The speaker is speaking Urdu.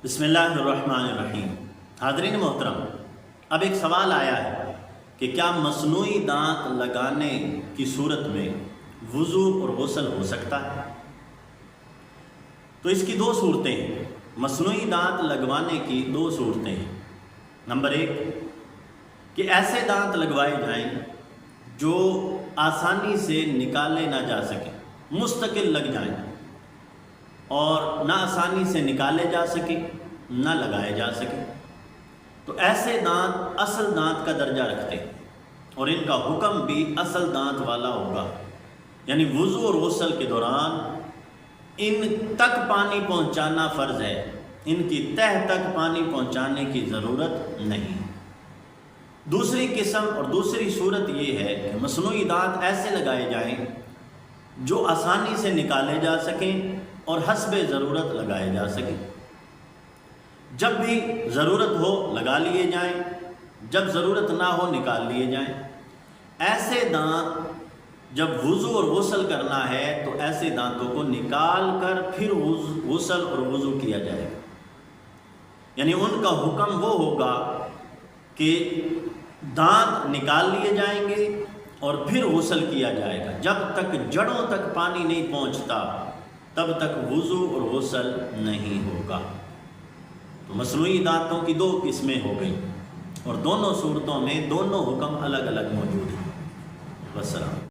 بسم اللہ الرحمن الرحیم۔ حاضرین محترم، اب ایک سوال آیا ہے کہ کیا مصنوعی دانت لگانے کی صورت میں وضو اور غسل ہو سکتا ہے؟ تو اس کی دو صورتیں ہیں، مصنوعی دانت لگوانے کی دو صورتیں ہیں۔ نمبر ایک کہ ایسے دانت لگوائے جائیں جو آسانی سے نکالے نہ جا سکیں، مستقل لگ جائیں اور نہ آسانی سے نکالے جا سکیں نہ لگائے جا سکیں، تو ایسے دانت اصل دانت کا درجہ رکھتے ہیں اور ان کا حکم بھی اصل دانت والا ہوگا، یعنی وضو اور غسل کے دوران ان تک پانی پہنچانا فرض ہے، ان کی تہہ تک پانی پہنچانے کی ضرورت نہیں۔ دوسری قسم اور دوسری صورت یہ ہے کہ مصنوعی دانت ایسے لگائے جائیں جو آسانی سے نکالے جا سکیں اور حسب ضرورت لگائے جا سکیں۔ جب بھی ضرورت ہو لگا لیے جائیں، جب ضرورت نہ ہو نکال لیے جائیں۔ ایسے دانت جب وضو اور غسل کرنا ہے تو ایسے دانتوں کو نکال کر پھر غسل اور وضو کیا جائے گا، یعنی ان کا حکم وہ ہوگا کہ دانت نکال لیے جائیں گے اور پھر غسل کیا جائے گا۔ جب تک جڑوں تک پانی نہیں پہنچتا تب تک وضو اور غسل نہیں ہوگا۔ تو مصنوعی دانتوں کی دو قسمیں ہو گئیں اور دونوں صورتوں میں دونوں حکم الگ الگ موجود ہیں۔ والسلام۔